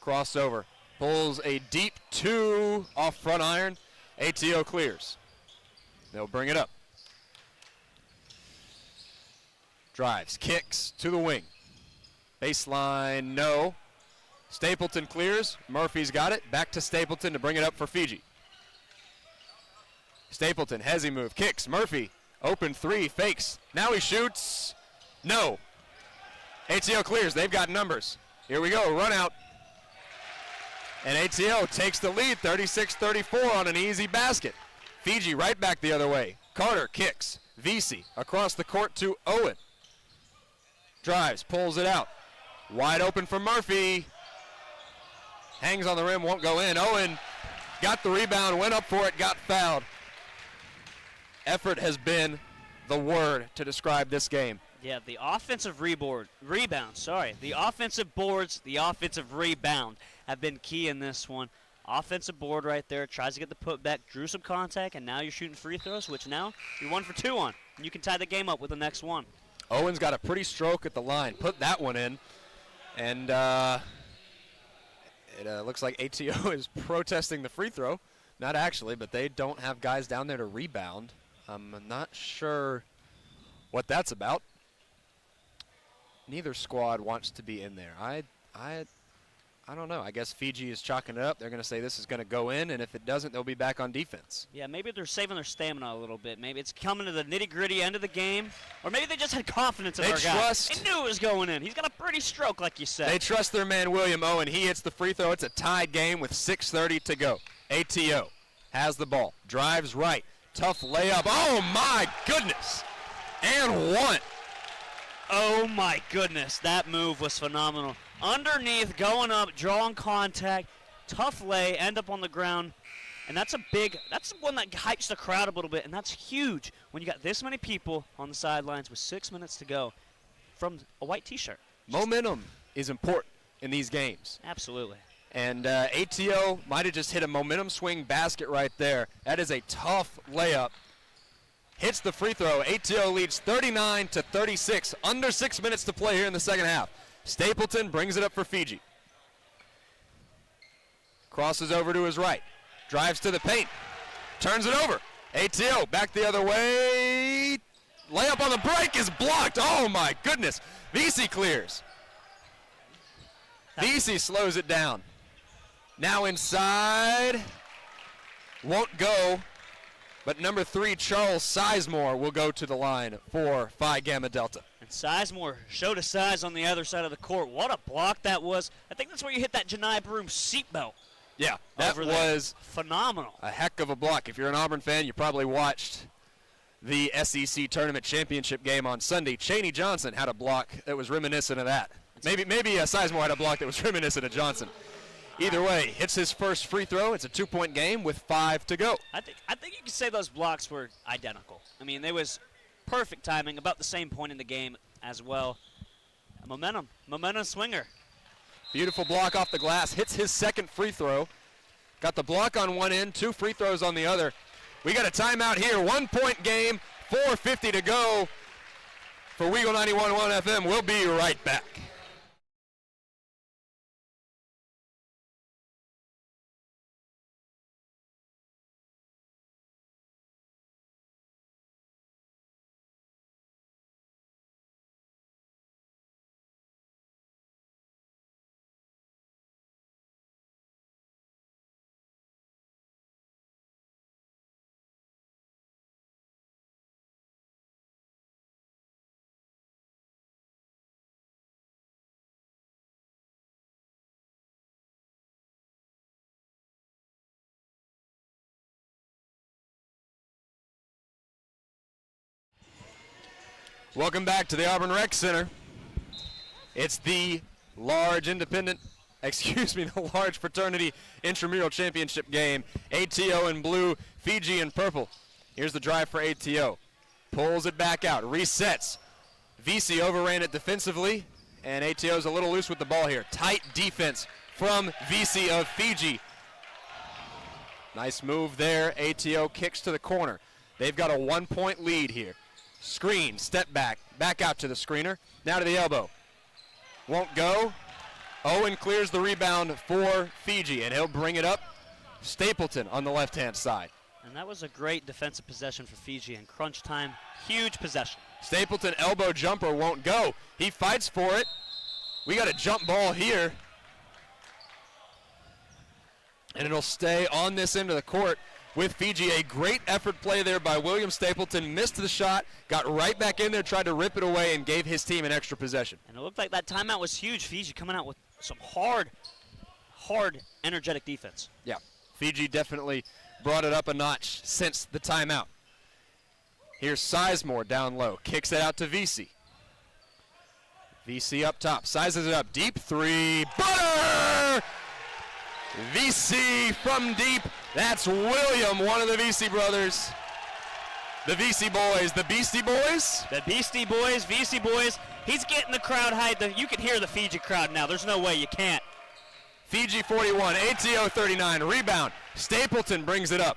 Crossover, pulls a deep 2 off front iron. ATO clears. They'll bring it up. Drives, kicks to the wing. Baseline, no. Stapleton clears. Murphy's got it. Back to Stapleton to bring it up for Fiji. Stapleton, hezzy move, kicks. Murphy, open 3, fakes. Now he shoots. No. ATO clears. They've got numbers. Here we go, run out. And ATO takes the lead, 36-34 on an easy basket. Fiji right back the other way. Carter kicks. VC across the court to Owen. Drives, pulls it out. Wide open for Murphy. Hangs on the rim, won't go in. Owen got the rebound, went up for it, got fouled. Effort has been the word to describe this game. Yeah, the offensive rebound, the offensive boards, the offensive rebound have been key in this one. Offensive board right there, tries to get the putback, drew some contact, and now you're shooting free throws, which now you're 1 for 2 on. And you can tie the game up with the next one. Owen's got a pretty stroke at the line. Put that one in. And it looks like ATO is protesting the free throw. Not actually, but they don't have guys down there to rebound. I'm not sure what that's about. Neither squad wants to be in there. I don't know. I guess Fiji is chalking it up. They're going to say this is going to go in, and if it doesn't, they'll be back on defense. Yeah, maybe they're saving their stamina a little bit. Maybe it's coming to the nitty-gritty end of the game, or maybe they just had confidence in their guy. They knew it was going in. He's got a pretty stroke, like you said. They trust their man, William Owen. He hits the free throw. It's a tied game with 6:30 to go. ATO has the ball. Drives right. Tough layup. Oh, my goodness. And one. Oh, my goodness. That move was phenomenal. Underneath, going up, drawing contact. Tough lay, end up on the ground. And that's one that hypes the crowd a little bit, and that's huge when you got this many people on the sidelines with 6 minutes to go from a white T-shirt. Momentum is important in these games. Absolutely. And ATO might have just hit a momentum swing basket right there. That is a tough layup. Hits the free throw. ATO leads 39-36. Under 6 minutes to play here in the second half. Stapleton brings it up for Fiji. Crosses over to his right. Drives to the paint. Turns it over. ATO back the other way. Layup on the break is blocked. Oh, my goodness. VC clears. VC slows it down. Now inside. Won't go. But number 3, Charles Sizemore, will go to the line for Phi Gamma Delta. And Sizemore showed his size on the other side of the court. What a block that was. I think that's where you hit that Janai Broom seatbelt. Yeah, that was phenomenal. A heck of a block. If you're an Auburn fan, you probably watched the SEC Tournament Championship game on Sunday. Chaney Johnson had a block that was reminiscent of that. Maybe Sizemore had a block that was reminiscent of Johnson. Either way, hits his first free throw. It's a 2-point game with 5 to go. I think you could say those blocks were identical. I mean, they was perfect timing, about the same point in the game as well. Momentum swinger. Beautiful block off the glass. Hits his second free throw. Got the block on one end, 2 free throws on the other. We got a timeout here. 1-point game, 4:50 to go for WEGL 91.1 FM. We'll be right back. Welcome back to the Auburn Rec Center. It's the Large Fraternity Intramural Championship game. ATO in blue, Fiji in purple. Here's the drive for ATO. Pulls it back out, resets. VC overran it defensively, and ATO's a little loose with the ball here. Tight defense from VC of Fiji. Nice move there. ATO kicks to the corner. They've got a 1-point lead here. Screen, step back out to the screener. Now to the elbow. Won't go. Owen clears the rebound for Fiji, and he'll bring it up. Stapleton on the left-hand side. And that was a great defensive possession for Fiji in crunch time. Huge possession. Stapleton elbow jumper won't go. He fights for it. We got a jump ball here. And it'll stay on this end of the court with Fiji. A great effort play there by William Stapleton. Missed the shot, got right back in there, tried to rip it away, and gave his team an extra possession. And it looked like that timeout was huge. Fiji coming out with some hard, energetic defense. Yeah, Fiji definitely brought it up a notch since the timeout. Here's Sizemore down low, kicks it out to VC. VC up top, sizes it up, deep three, butter! VC from deep. That's William, one of the VC brothers. The VC boys, the Beastie Boys. The Beastie Boys, VC boys. He's getting the crowd hyped. You can hear the Fiji crowd now. There's no way you can't. Fiji 41, ATO 39, rebound. Stapleton brings it up.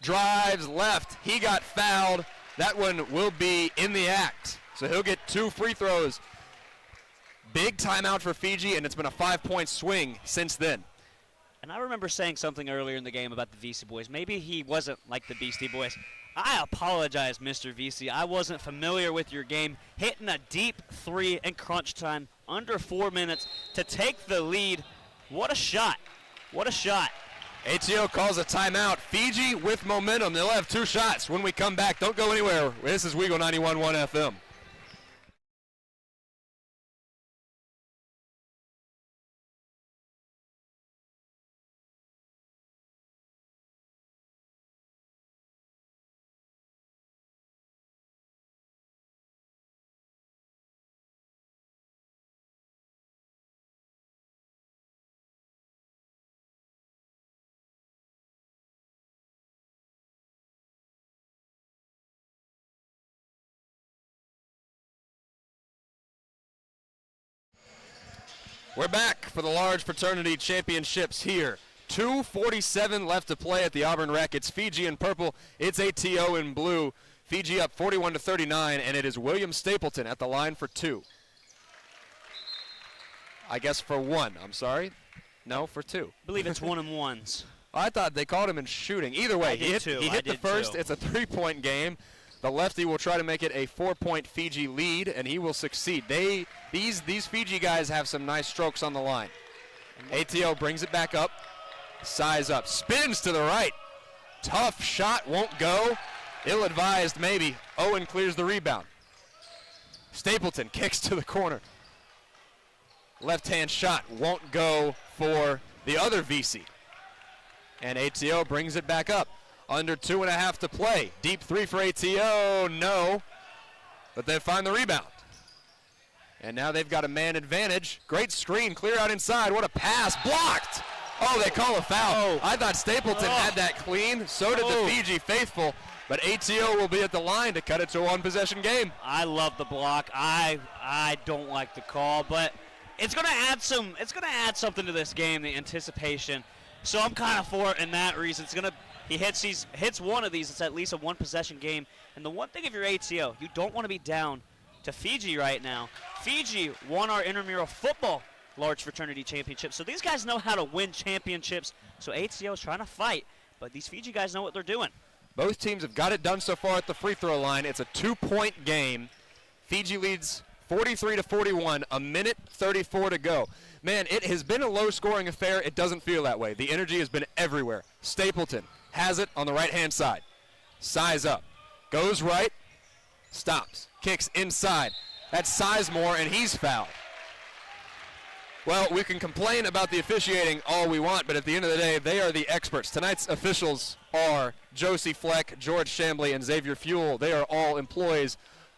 Drives left, he got fouled. That one will be in the act. So he'll get 2 free throws. Big timeout for Fiji, and it's been a 5-point swing since then. And I remember saying something earlier in the game about the VC boys. Maybe he wasn't like the Beastie Boys. I apologize, Mr. VC. I wasn't familiar with your game. Hitting a deep 3 in crunch time, under 4 minutes to take the lead. What a shot. What a shot. ATO calls a timeout. Fiji with momentum. They'll have 2 shots when we come back. Don't go anywhere. This is WEGL 91.1 FM. We're back for the Large Fraternity Championships here. 2:47 left to play at the Auburn Rec. It's Fiji in purple. It's ATO in blue. Fiji up 41-39, and it is William Stapleton at the line for 2. I guess for 1. I'm sorry. No, for 2. I believe it's 1 and 1s. I thought they called him in shooting. Either way, he hit the first. It's a 3-point game. The lefty will try to make it a 4-point Fiji lead, and he will succeed. These Fiji guys have some nice strokes on the line. ATO brings it back up. Size up. Spins to the right. Tough shot, won't go. Ill-advised, maybe. Owen clears the rebound. Stapleton kicks to the corner. Left-hand shot won't go for the other VC. And ATO brings it back up. Under 2.5 to play. Deep three for ATO, no. But they find the rebound. And now they've got a man advantage. Great screen, clear out inside. What a pass, blocked. Oh, they call a foul. I thought Stapleton had that clean. So did the Fiji faithful. But ATO will be at the line to cut it to a one-possession game. I love the block. I don't like the call, but it's gonna add some. It's gonna add something to this game, the anticipation. So I'm kind of for it in that reason. He hits one of these. It's at least a one-possession game. And the one thing if you're ATO, you don't want to be down to Fiji right now. Fiji won our intramural football large fraternity championship. So these guys know how to win championships. So ATO is trying to fight, but these Fiji guys know what they're doing. Both teams have got it done so far at the free throw line. It's a 2-point game. Fiji leads 43-41, a minute 34 to go. Man, it has been a low-scoring affair. It doesn't feel that way. The energy has been everywhere. Stapleton has it on the right-hand side. Size up. Goes right. Stops. Kicks inside. That's Sizemore, and he's fouled. Well, we can complain about the officiating all we want, but at the end of the day, they are the experts. Tonight's officials are Josie Fleck, George Chambly, and Xavier Fuel. They are all employees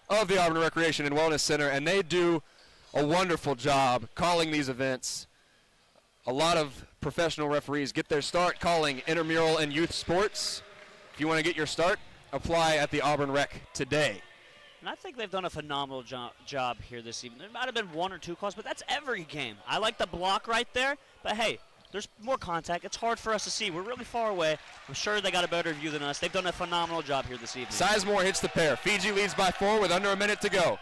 of the Auburn Recreation and Wellness Center, and they do a wonderful job calling these events. A lot of professional referees get their start calling intramural and youth sports. If you want to get your start, apply at the Auburn Rec today. And I think they've done a phenomenal job here this evening. There might have been one or two calls, but that's every game. I like the block right there, but hey, there's more contact. It's hard for us to see. We're really far away. I'm sure they got a better view than us. They've done a phenomenal job here this evening. Sizemore hits the pair. Fiji leads by 4 with under a minute to go.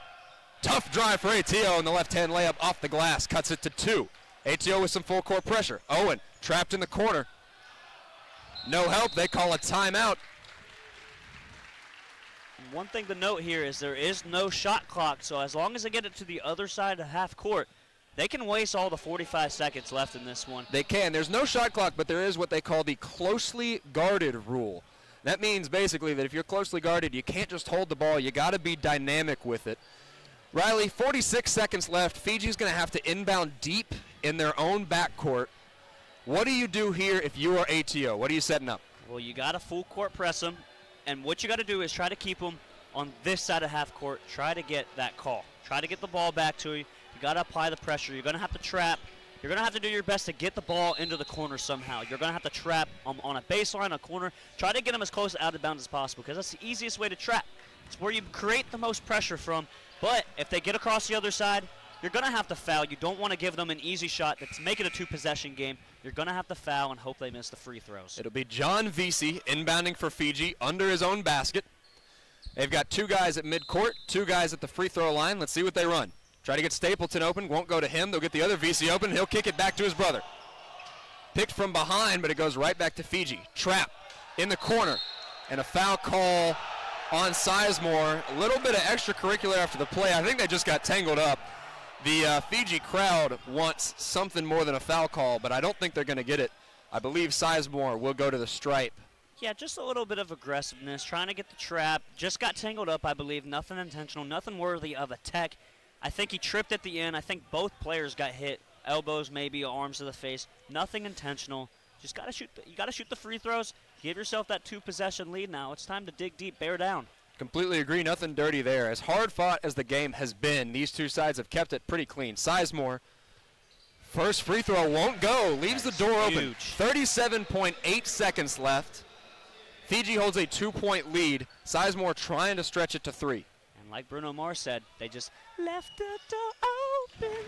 Tough drive for ATO, and the left-hand layup off the glass cuts it to 2. ATO with some full-court pressure. Owen trapped in the corner. No help. They call a timeout. One thing to note here is there is no shot clock, so as long as they get it to the other side of half court, they can waste all the 45 seconds left in this one. They can. There's no shot clock, but there is what they call the closely guarded rule. That means basically that if you're closely guarded, you can't just hold the ball. You got to be dynamic with it. Riley, 46 seconds left. Fiji's going to have to inbound deep in their own backcourt. What do you do here if you are ATO? What are you setting up? Well, you got to full court press them. And what you got to do is try to keep them on this side of half court. Try to get that call. Try to get the ball back to you. You got to apply the pressure. You're going to have to trap. You're going to have to do your best to get the ball into the corner somehow. You're going to have to trap on a baseline, a corner. Try to get them as close out of bounds as possible because that's the easiest way to trap. It's where you create the most pressure from. But if they get across the other side, you're going to have to foul. You don't want to give them an easy shot that's make it a two-possession game. You're going to have to foul and hope they miss the free throws. It'll be John Vesey inbounding for Fiji under his own basket. They've got 2 guys at midcourt, 2 guys at the free throw line. Let's see what they run. Try to get Stapleton open. Won't go to him. They'll get the other Vesey open. He'll kick it back to his brother. Picked from behind, but it goes right back to Fiji. Trap in the corner. And a foul call on Sizemore. A little bit of extracurricular after the play. I think they just got tangled up. The Fiji crowd wants something more than a foul call, but I don't think they're going to get it. I believe Sizemore will go to the stripe. Yeah, just a little bit of aggressiveness, trying to get the trap. Just got tangled up, I believe. Nothing intentional, nothing worthy of a tech. I think he tripped at the end. I think both players got hit. Elbows, maybe arms to the face. Nothing intentional. Just got to shoot. You got to shoot the free throws. Give yourself that 2-possession lead now. It's time to dig deep, bear down. Completely agree. Nothing dirty there. As hard fought as the game has been, these two sides have kept it pretty clean. Sizemore, first free throw won't go. Leaves the door open. 37.8 seconds left. Fiji holds a 2-point lead. Sizemore trying to stretch it to 3. And like Bruno Mars said, they just left the door open.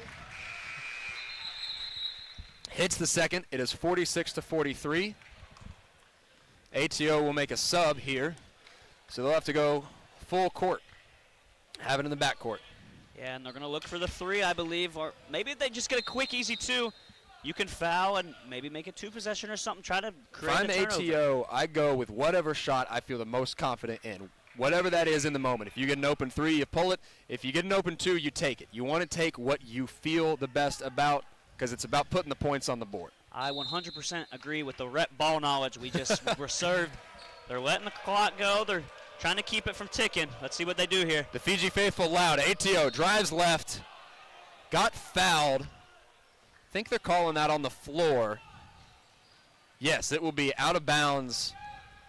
Hits the second. It is 46-43. ATO will make a sub here. So they'll have to go full court. Have it in the backcourt. Yeah, and they're going to look for the 3, I believe. Or maybe they just get a quick, easy 2. You can foul and maybe make a 2-possession or something. Try to create a turnover. If I'm ATO, I go with whatever shot I feel the most confident in. Whatever that is in the moment. If you get an open 3, you pull it. If you get an open 2, you take it. You want to take what you feel the best about because it's about putting the points on the board. I 100% agree with the rep ball knowledge we just were served. They're letting the clock go. They're trying to keep it from ticking. Let's see what they do here. The Fiji faithful loud. ATO drives left. Got fouled. I think they're calling that on the floor. Yes, it will be out of bounds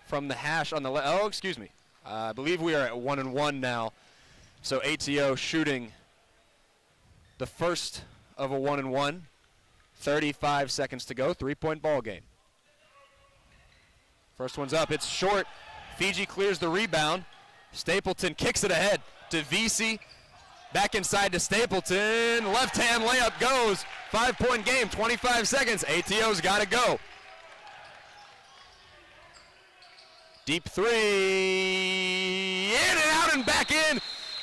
from the hash on the left. Oh, excuse me. I believe we are at 1-1 now. So ATO shooting the first of a 1-1. 35 seconds to go. 3-point ball game. First one's up. It's short. Fiji clears the rebound. Stapleton kicks it ahead to VC. Back inside to Stapleton. Left-hand layup goes. 5-point game. 25 seconds. ATO's got to go. Deep three. In and out and back in.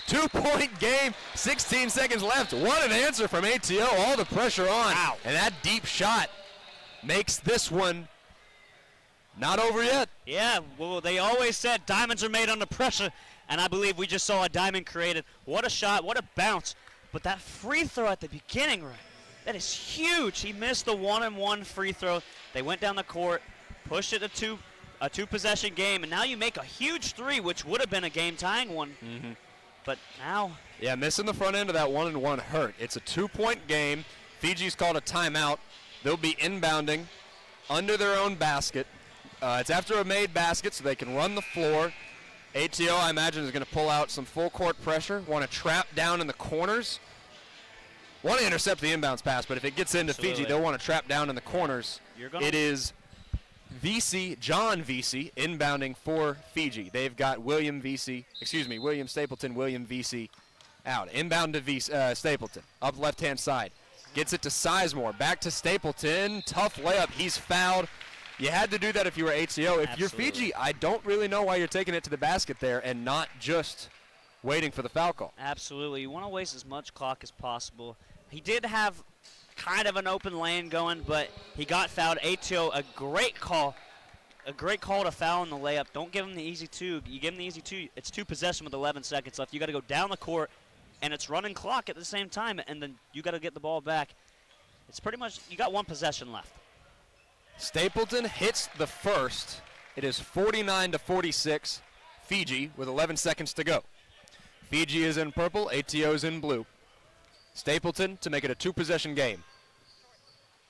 2-point game. 16 seconds left. What an answer from ATO. All the pressure on. Wow. And that deep shot makes this one not over yet. Yeah, well, they always said diamonds are made under pressure, and I believe we just saw a diamond created. What a shot. What a bounce. But that free throw at the beginning, right? That is huge. He missed the 1-and-1 free throw. They went down the court, pushed it to a two-possession game, and now you make a huge three, which would have been a game-tying one. Mm-hmm. But now, yeah, missing the front end of that 1-and-1 hurt. It's a 2-point game. Fiji's called a timeout. They'll be inbounding under their own basket. It's after a made basket, so they can run the floor. ATO, I imagine, is going to pull out some full-court pressure, want to trap down in the corners. Want to intercept the inbounds pass, but if it gets into Absolutely. Fiji, they'll want to trap down in the corners. It is John VC, inbounding for Fiji. They've got William Stapleton, William VC out. Inbound to Stapleton, up left-hand side. Gets it to Sizemore, back to Stapleton. Tough layup, he's fouled. You had to do that if you were ATO. If you're Fiji, I don't really know why you're taking it to the basket there and not just waiting for the foul call. absolutely, you want to waste as much clock as possible. He did have kind of an open lane going, but he got fouled. ATO, a great call to foul in the layup. Don't give him the easy two. You give him the easy two, it's two possession with 11 seconds left. You got to go down the court, and it's running clock at the same time, and then you got to get the ball back. It's pretty much, you got one possession left. Stapleton hits the first. It is 49-46, Fiji with 11 seconds to go. Fiji is in purple, ATO is in blue. Stapleton to make it a two-possession game.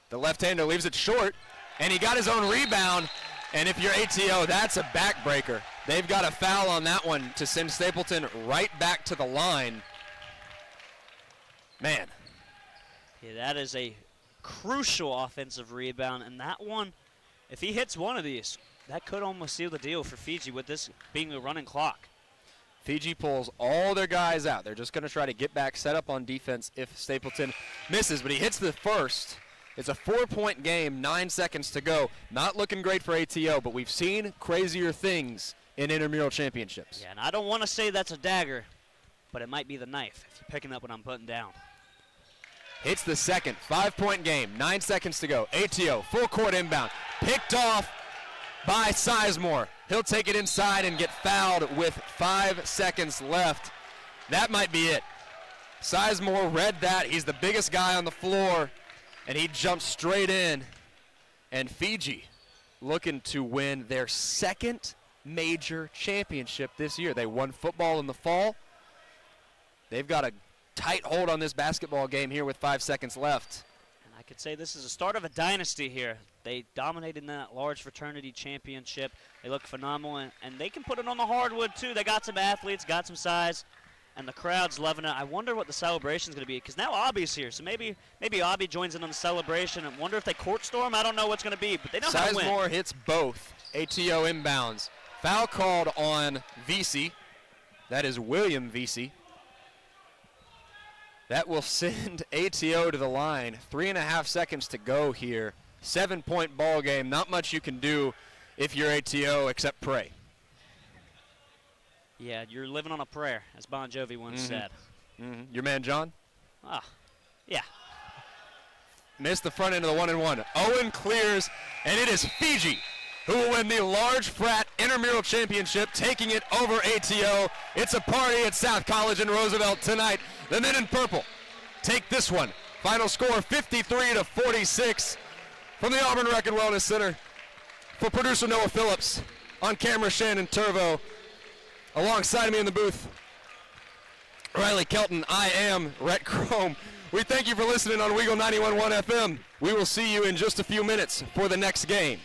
The left-hander leaves it short, and he got his own rebound. And if you're ATO, that's a backbreaker. They've got a foul on that one to send Stapleton right back to the line. Man. Yeah, that is a crucial offensive rebound, and that one, if he hits one of these, that could almost seal the deal for Fiji with this being a running clock. Fiji pulls all their guys out. They're just going to try to get back, set up on defense if Stapleton misses, but he hits the first. It's a 4-point game, 9 seconds to go. Not looking great for ATO, but we've seen crazier things in intramural championships. Yeah, and I don't want to say that's a dagger, but it might be the knife if you're picking up what I'm putting down. Hits the second, 5-point game, 9 seconds to go. ATO, full court inbound, picked off by Sizemore. He'll take it inside and get fouled with 5 seconds left. That might be it. Sizemore read that. He's the biggest guy on the floor, and he jumps straight in. And Fiji looking to win their second major championship this year. They won football in the fall. They've got a tight hold on this basketball game here with 5 seconds left. And I could say this is the start of a dynasty here. They dominated in that large fraternity championship. They look phenomenal, and they can put it on the hardwood too. They got some athletes, got some size, and the crowd's loving it. I wonder what the celebration's going to be, because now Obby's here, so maybe Obby joins in on the celebration. I wonder if they court storm. I don't know what's going to be, but they know how to win. Sizemore hits both. ATO inbounds. Foul called on VC. That is William VC. That will send ATO to the line. 3.5 seconds to go here. 7-point ball game. Not much you can do if you're ATO except pray. Yeah, you're living on a prayer, as Bon Jovi once said. Your man John? Yeah. Missed the front end of the 1-and-1. Owen clears, and it is Fiji who will win the Large Frat Intramural Championship, taking it over ATO. It's a party at South College in Roosevelt tonight. The men in purple take this one. Final score 53-46 from the Auburn Rec and Wellness Center. For producer Noah Phillips, On camera, Shannon Turvo. Alongside me in the booth, Riley Kelton. I am Rhett Chrome. We thank you for listening on WEGL 91.1 FM. We will see you in just a few minutes for the next game.